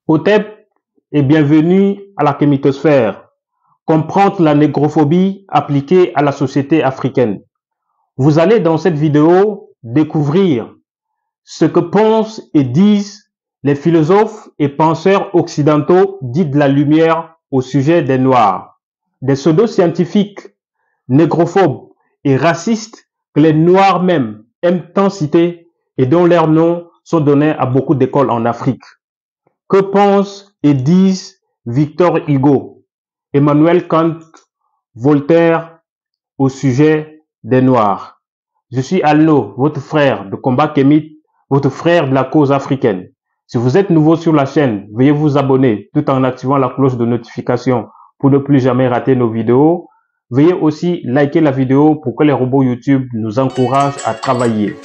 Hotep et bienvenue à la Kémitosphère. Comprendre la négrophobie appliquée à la société africaine. Vous allez dans cette vidéo découvrir ce que pensent et disent les philosophes et penseurs occidentaux dits de la lumière au sujet des Noirs. Des pseudo-scientifiques négrophobes et racistes que les Noirs même aiment tant citer et dont leurs noms sont donnés à beaucoup d'écoles en Afrique. Que pensent et disent Victor Hugo, Emmanuel Kant, Voltaire au sujet des Noirs? Je suis Alno, votre frère de combat kémite, votre frère de la cause africaine. Si vous êtes nouveau sur la chaîne, veuillez vous abonner tout en activant la cloche de notification pour ne plus jamais rater nos vidéos. Veuillez aussi liker la vidéo pour que les robots YouTube nous encouragent à travailler.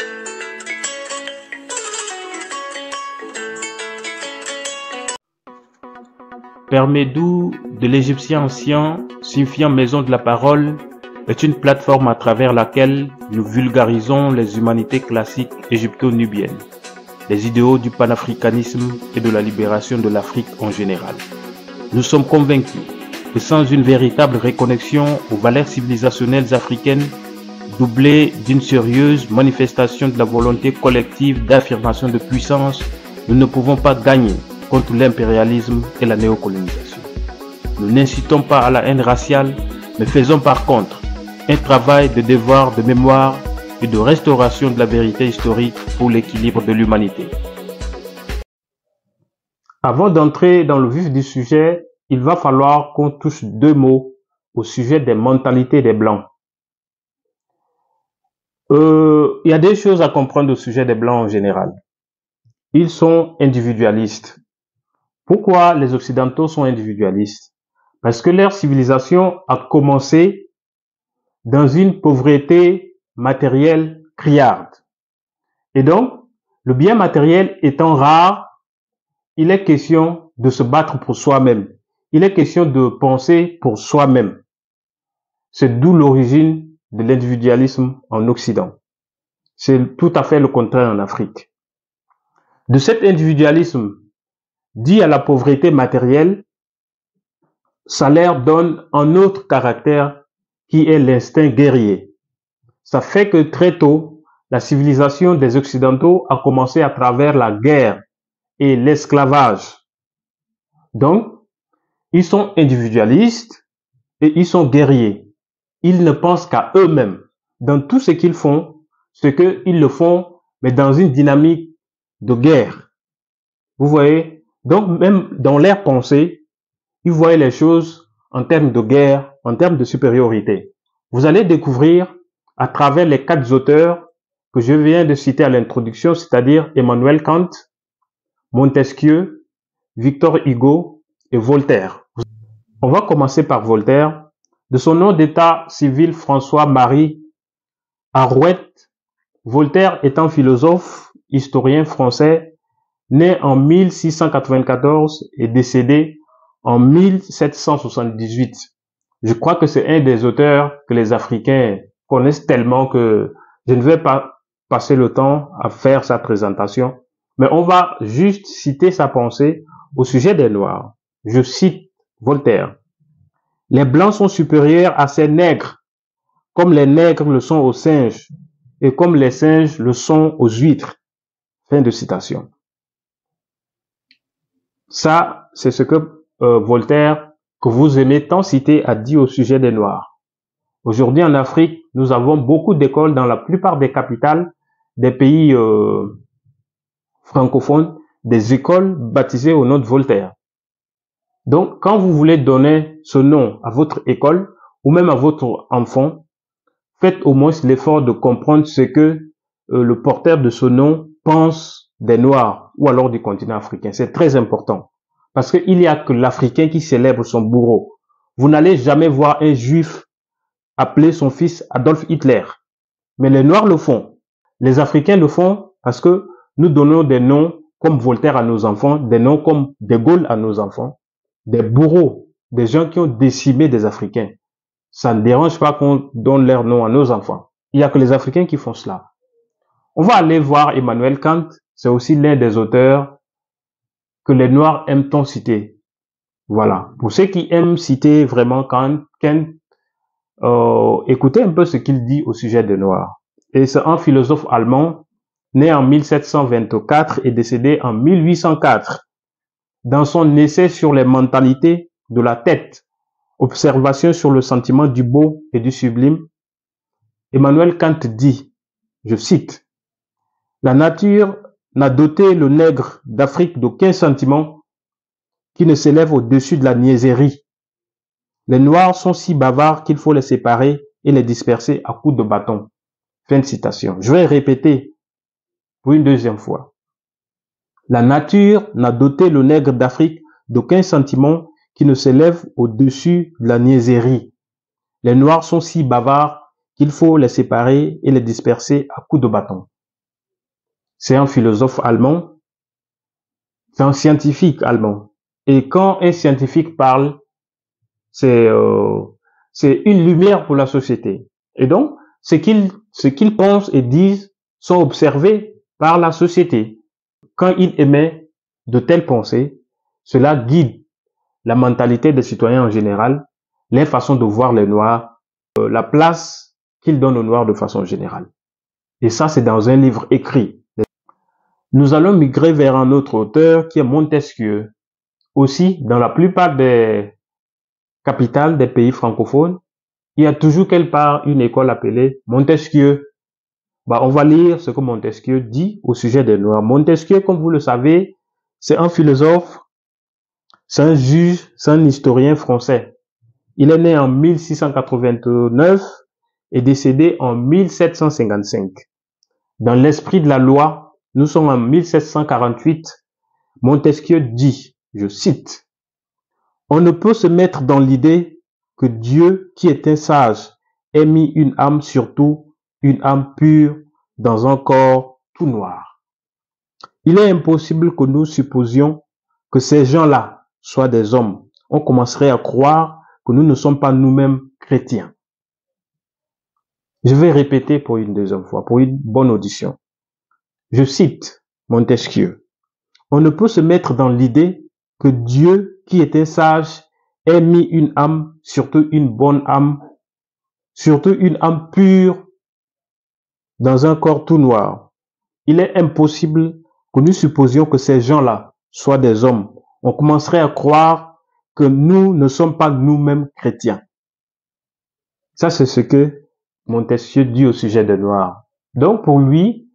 Permédou, de l'égyptien ancien, signifiant maison de la parole, est une plateforme à travers laquelle nous vulgarisons les humanités classiques égypto-nubiennes, les idéaux du panafricanisme et de la libération de l'Afrique en général. Nous sommes convaincus que sans une véritable reconnexion aux valeurs civilisationnelles africaines, doublée d'une sérieuse manifestation de la volonté collective d'affirmation de puissance, nous ne pouvons pas gagner contre l'impérialisme et la néocolonisation. Nous n'incitons pas à la haine raciale, mais faisons par contre un travail de devoir de mémoire et de restauration de la vérité historique pour l'équilibre de l'humanité. Avant d'entrer dans le vif du sujet, il va falloir qu'on touche deux mots au sujet des mentalités des Blancs. Il y a des choses à comprendre au sujet des Blancs en général. Ils sont individualistes. Pourquoi les Occidentaux sont individualistes? Parce que leur civilisation a commencé dans une pauvreté matérielle criarde. Et donc, le bien matériel étant rare, il est question de se battre pour soi-même. Il est question de penser pour soi-même. C'est d'où l'origine de l'individualisme en Occident. C'est tout à fait le contraire en Afrique. De cet individualisme dit à la pauvreté matérielle, ça leur donne un autre caractère qui est l'instinct guerrier. Ça fait que très tôt, la civilisation des Occidentaux a commencé à travers la guerre et l'esclavage. Donc, ils sont individualistes et ils sont guerriers. Ils ne pensent qu'à eux-mêmes. Dans tout ce qu'ils font, ils le font, mais dans une dynamique de guerre. Vous voyez? Donc, même dans leur pensée, ils voient les choses en termes de guerre, en termes de supériorité. Vous allez découvrir à travers les quatre auteurs que je viens de citer à l'introduction, c'est-à-dire Emmanuel Kant, Montesquieu, Victor Hugo et Voltaire. On va commencer par Voltaire. De son nom d'état civil François-Marie Arouet, Voltaire est un philosophe, historien français, né en 1694 et décédé en 1778. Je crois que c'est un des auteurs que les Africains connaissent tellement que je ne vais pas passer le temps à faire sa présentation, mais on va juste citer sa pensée au sujet des Noirs. Je cite Voltaire. « Les Blancs sont supérieurs à ces nègres, comme les nègres le sont aux singes, et comme les singes le sont aux huîtres. » Fin de citation. Ça, c'est ce que Voltaire, que vous aimez tant citer, a dit au sujet des Noirs. Aujourd'hui, en Afrique, nous avons beaucoup d'écoles dans la plupart des capitales des pays francophones, des écoles baptisées au nom de Voltaire. Donc, quand vous voulez donner ce nom à votre école ou même à votre enfant, faites au moins l'effort de comprendre ce que le porteur de ce nom pense des Noirs ou alors du continent africain. C'est très important. Parce qu'il n'y a que l'Africain qui célèbre son bourreau. Vous n'allez jamais voir un Juif appeler son fils Adolf Hitler. Mais les Noirs le font. Les Africains le font parce que nous donnons des noms comme Voltaire à nos enfants, des noms comme De Gaulle à nos enfants, des bourreaux, des gens qui ont décimé des Africains. Ça ne dérange pas qu'on donne leur nom à nos enfants. Il n'y a que les Africains qui font cela. On va aller voir Emmanuel Kant. C'est aussi l'un des auteurs que les Noirs aiment-on citer? Voilà. Pour ceux qui aiment citer vraiment écoutez un peu ce qu'il dit au sujet des Noirs. Et c'est un philosophe allemand, né en 1724 et décédé en 1804. Dans son essai sur les mentalités de la tête, observation sur le sentiment du beau et du sublime, Emmanuel Kant dit, je cite, « La nature n'a doté le nègre d'Afrique d'aucun sentiment qui ne s'élève au-dessus de la niaiserie. Les Noirs sont si bavards qu'il faut les séparer et les disperser à coups de bâton. » Fin de citation. Je vais répéter pour une deuxième fois. La nature n'a doté le nègre d'Afrique d'aucun sentiment qui ne s'élève au-dessus de la niaiserie. Les Noirs sont si bavards qu'il faut les séparer et les disperser à coups de bâton. C'est un philosophe allemand, c'est un scientifique allemand. Et quand un scientifique parle, c'est une lumière pour la société. Et donc, ce qu'ils pensent et disent sont observés par la société. Quand il émet de telles pensées, cela guide la mentalité des citoyens en général, les façons de voir les Noirs, la place qu'ils donnent aux Noirs de façon générale. Et ça, c'est dans un livre écrit. Nous allons migrer vers un autre auteur qui est Montesquieu. Aussi, dans la plupart des capitales des pays francophones, il y a toujours quelque part une école appelée Montesquieu. On va lire ce que Montesquieu dit au sujet des Noirs. Montesquieu, comme vous le savez, c'est un philosophe, c'est un juge, c'est un historien français. Il est né en 1689 et décédé en 1755. Dans l'esprit de la loi, nous sommes en 1748. Montesquieu dit, je cite, « On ne peut se mettre dans l'idée que Dieu, qui est un sage, ait mis une âme surtout, une âme pure, dans un corps tout noir. Il est impossible que nous supposions que ces gens-là soient des hommes. On commencerait à croire que nous ne sommes pas nous-mêmes chrétiens. » Je vais répéter pour une deuxième fois, pour une bonne audition. Je cite Montesquieu. « On ne peut se mettre dans l'idée que Dieu, qui est un sage, ait mis une âme, surtout une bonne âme, surtout une âme pure, dans un corps tout noir. Il est impossible que nous supposions que ces gens-là soient des hommes. On commencerait à croire que nous ne sommes pas nous-mêmes chrétiens. » Ça, c'est ce que Montesquieu dit au sujet des Noirs. Donc, pour lui,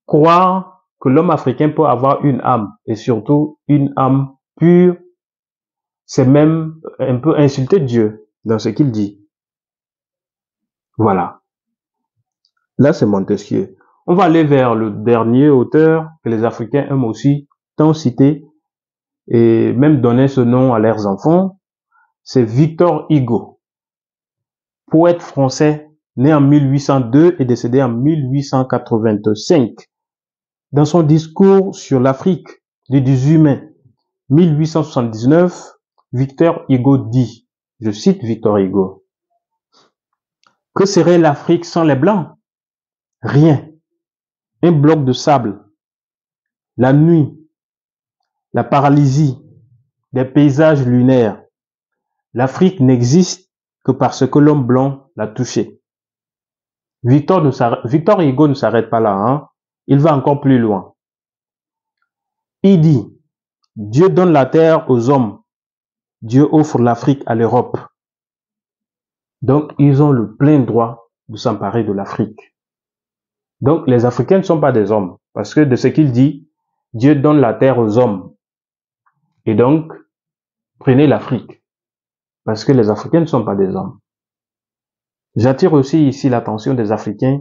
croire que l'homme africain peut avoir une âme, et surtout une âme pure, c'est même un peu insulter Dieu dans ce qu'il dit. Voilà. Là, c'est Montesquieu. On va aller vers le dernier auteur que les Africains aiment aussi tant citer et même donner ce nom à leurs enfants. C'est Victor Hugo, poète français né en 1802 et décédé en 1885. Dans son discours sur l'Afrique du 18 mai 1879, Victor Hugo dit, je cite Victor Hugo, « Que serait l'Afrique sans les Blancs? Rien. Un bloc de sable. La nuit. La paralysie. Des paysages lunaires. L'Afrique n'existe que parce que l'homme blanc l'a touché. » Victor Hugo ne s'arrête pas là, hein? Il va encore plus loin. Il dit, Dieu donne la terre aux hommes. Dieu offre l'Afrique à l'Europe. Donc, ils ont le plein droit de s'emparer de l'Afrique. Donc, les Africains ne sont pas des hommes. Parce que de ce qu'il dit, Dieu donne la terre aux hommes. Et donc, prenez l'Afrique. Parce que les Africains ne sont pas des hommes. J'attire aussi ici l'attention des Africains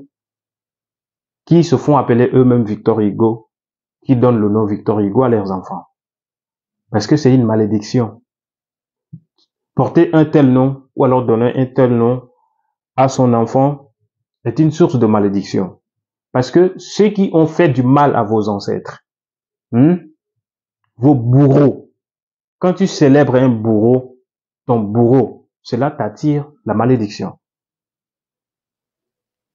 qui se font appeler eux-mêmes Victor Hugo, qui donnent le nom Victor Hugo à leurs enfants. Parce que c'est une malédiction. Porter un tel nom, ou alors donner un tel nom à son enfant, est une source de malédiction. Parce que ceux qui ont fait du mal à vos ancêtres, vos bourreaux, quand tu célèbres un bourreau, ton bourreau, cela t'attire la malédiction.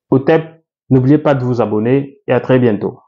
Otep, n'oubliez pas de vous abonner et à très bientôt.